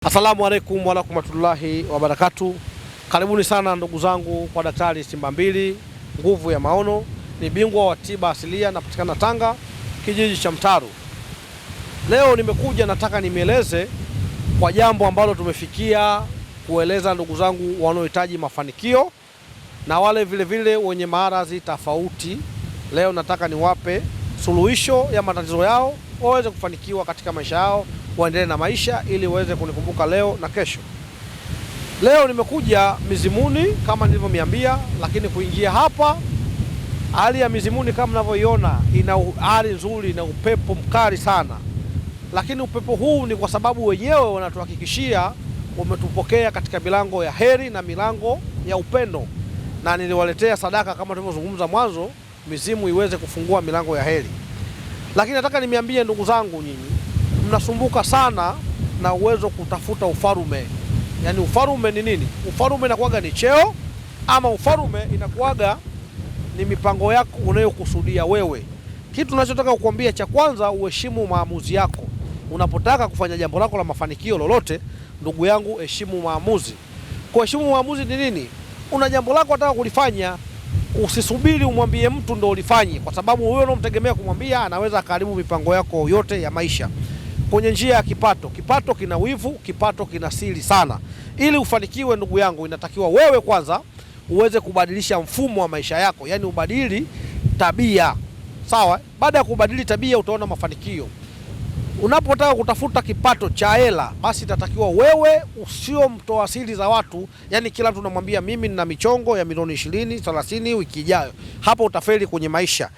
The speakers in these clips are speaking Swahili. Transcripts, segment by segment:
Asalamu alaikum warahmatullahi wabarakatuh. Karibuni sana ndugu zangu kwa Daktari Simbambili nguvu ya maono. Ni bingwa wa tiba asilia, napatikana Tanga, kijiji cha Mtaru. Leo nimekuja nataka nimeeleze kwa jambo ambalo tumefikia kueleza ndugu zangu wanaohitaji mafanikio na wale vile wenye maradhi tofauti. Leo nataka niwape suluhisho ya matatizo yao waweze kufanikiwa katika maisha yao, waendelee na maisha ili waweze kunikumbuka leo na kesho. Leo nimekuja Mizimuni kama nilivyomiambia, lakini kuingia hapa hali ya Mizimuni kama mnavyoiona ina hali nzuri na upepo mkali sana. Lakini upepo huu ni kwa sababu wenyewe wanatuhakikishia wametupokea katika milango ya heri na milango ya upendo, na niliwaletea sadaka kama tulivyozungumza mwanzo, mizimu iweze kufungua milango ya heri. Lakini nataka nimiambie ndugu zangu, nyinyi mnasumbuka sana na uwezo kutafuta ufarume. Yaani ufarume ni nini? Ufarume inakuwaga ni cheo, ama ufarume inakuwaga ni mipango yako unayokusudia wewe. Kitu tunachotaka kukuambia cha kwanza, uheshimu maamuzi yako. Unapotaka kufanya jambo lako la mafanikio lolote, ndugu yangu, heshimu maamuzi. Kuheshimu maamuzi ni nini? Una jambo lako unataka kulifanya, usisubiri umwambie mtu ndio ulifanye, kwa sababu huyo unamtegemea kumwambia anaweza karibu mipango yako yote ya maisha. Kwenye njia ya kipato, kipato kina wivu, kipato kina siri sana. Ili ufanikiwe ndugu yangu, inatakiwa wewe kwanza uweze kubadilisha mfumo wa maisha yako, yani ubadili tabia. Sawa? Baada ya kubadili tabia utaona mafanikio. Unapotaka kutafuta kipato cha hela, basi itatakiwa wewe usio mtoa siri za watu. Yani kila mtu unamwambia mimi nina michongo ya milioni 20, 30 wiki ijayo. Hapo utafeli kwenye maisha.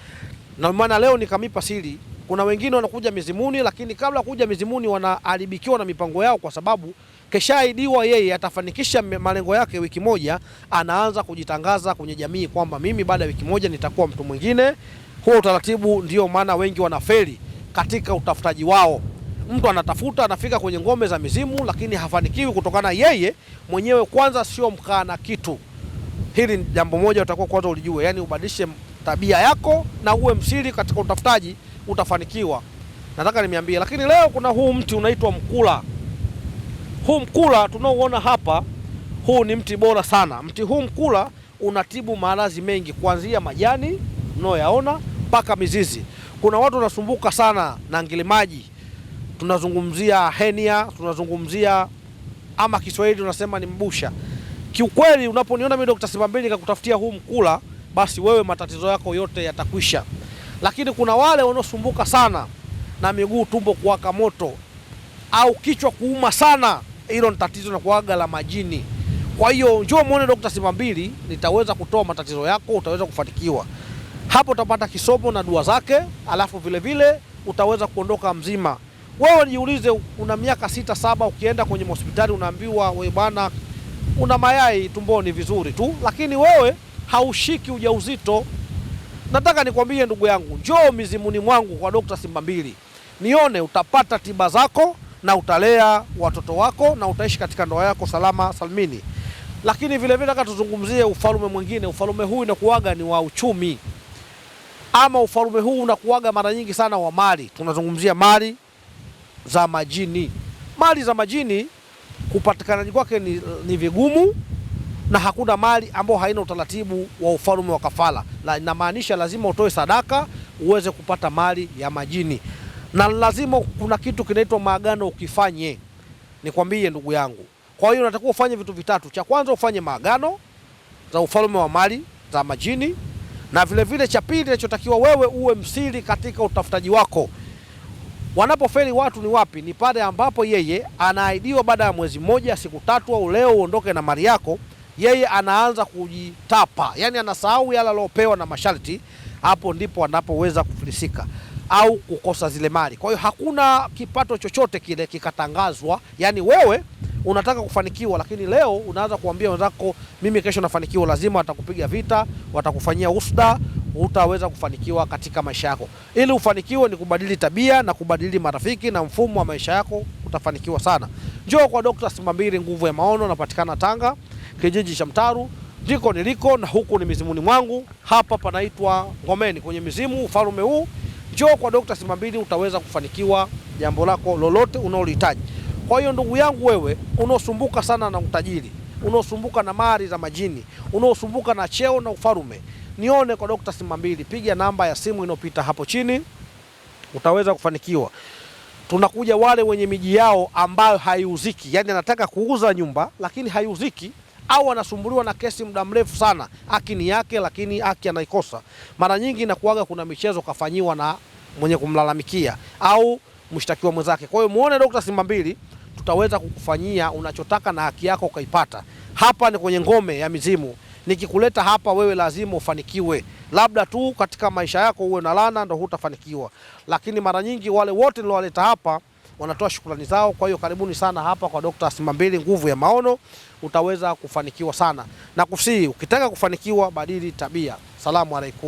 Na maana leo nikamipa siri. Kuna wengine wanakuja Mizimuni, lakini kabla kuja Mizimuni wanaharibikiwa na mipango yao, kwa sababu keshaidiwa yeye atafanikisha malengo yake wiki moja, anaanza kujitangaza kwenye jamii kwamba mimi baada ya wiki moja nitakuwa mtu mwingine. Huo utaratibu ndio maana wengi wanafeli katika utafutaji wao. Mtu anatafuta, anafika kwenye ngome za mizimu, lakini hafanikiwi kutokana yeye mwenyewe kwanza sio mkaa na kitu. Hili ni jambo moja utakuwa kwanza ulijue, yani ubadilishe tabia yako na uwe msiri katika utafutaji, utafanikiwa. Nataka nimeambia. Lakini leo kuna huu mti unaitwa mkula. Huu mkula tunaoona hapa, huu ni mti bora sana. Mti huu mkula unatibu maradhi mengi, kuanzia majani unaoyaona mpaka mizizi. Kuna watu wanasumbuka sana na ngilimaji, tunazungumzia henia, tunazungumzia ama Kiswahili tunasema ni mbusha. Kiukweli unaponiona mimi Dr. Simbambili nikakutafutia huu mkula, basi wewe matatizo yako yote yatakwisha. Lakini kuna wale wanaosumbuka sana na miguu, tumbo kuwaka moto au kichwa kuuma sana, hilo ni tatizo na kuaga la majini. Kwa hiyo njoo muone Dr. Simbambili, nitaweza kutoa matatizo yako, utaweza kufanikiwa. Hapo utapata kisomo na dua zake, alafu vile utaweza kuondoka mzima. Wewe niulize, una miaka 6, 7, ukienda kwenye hospitali unaambiwa wewe bwana una mayai tumboni vizuri tu, lakini wewe haushiki ujauzito. Nataka nikwambie ndugu yangu, njoo Mizimuni mwangu kwa Dr. Simbambili. Nione utapata tiba zako na utalea watoto wako na utaishi katika ndoa yako salama salmini. Lakini vile nataka tuzungumzie ufalume mwingine. Ufalume huu unakuaga ni wa uchumi, ama ufalume huu unakuaga mara nyingi sana wa mali. Tunazungumzia mali za majini. Mali za majini kupatikana kwake ni vigumu, na hakuna mali ambayo haina utaratibu wa ufalume wa kafala. Na inamaanisha lazima utoe sadaka uweze kupata mali ya majini. Na lazima kuna kitu kinaitwa maagano ukifanye. Nikwambie ndugu yangu. Kwa hiyo unatakiwa ufanye vitu vitatu. Cha kwanza ufanye maagano za ufalume wa mali za majini, na vile cha pili kinachotakiwa wewe uwe msiri katika utafutaji wako. Wanapofeli watu ni wapi? Ni pale ambapo yeye anaahidiwa baada ya mwezi mmoja, siku 3 au leo uondoke na mali yako, yeye anaanza kujitapa. Yani anasahau yale aliyopewa na masharti. Hapo ndipo anapoweza kufilisika au kukosa zile mali. Kwa hiyo hakuna kipato chochote kile kikatangazwa. Yani wewe unataka kufanikiwa, lakini leo unaanza kuambia wenzako mimi kesho nafanikiwa, lazima watakupiga vita, watakufanyia usda, utaweza kufanikiwa katika maisha yako. Ili ufanikiwe ni kubadili tabia na kubadili marafiki na mfumo wa maisha yako, utafanikiwa sana. Njoo kwa Dr. Simbambili nguvu ya maono, napatikana Tanga, kijiji cha Mtaru. Ndiko niliko na huku ni Mizimuni mwangu. Hapa panaitwa Ngomeni kwenye mizimu ufalume huu. Njoo kwa Dr. Simbambili, utaweza kufanikiwa jambo lako lolote unaolihitaji. Kwa hiyo ndugu yangu, wewe unaosumbuka sana na utajiri, unaosumbuka na mali za majini, unaosumbuka na cheo na ufarume, nione kwa Dr. Simbambili. Piga namba ya simu inayopita hapo chini, utaweza kufanikiwa. Tunakuja wale wenye miji yao ambayo haiuziki, yani anataka kuuza nyumba lakini haiuziki, au anasumbuliwa na kesi muda mrefu sana, haki ni yake lakini haki anaikosa. Mara nyingi inakuaga kuna michezo kafanyiwa na mwenye kumlalamikia au mshtakiwa mwenzake. Kwa hiyo muone Dr. Simbambili, tutaweza kukufanyia unachotaka na haki yako ukaipata. Hapa ni kwenye ngome ya mizimu. Nikikuleta hapa wewe lazima ufanikiwe. Labda tu katika maisha yako uwe na laana ndio hutafanikiwa. Lakini mara nyingi wale wote niliowaleta hapa wanatoa shukrani zao. Kwa hiyo karibuni sana hapa kwa Dr. Simbambili, nguvu ya maono, utaweza kufanikiwa sana. Na kusihi ukitaka kufanikiwa, badili tabia. Salamu alaikum.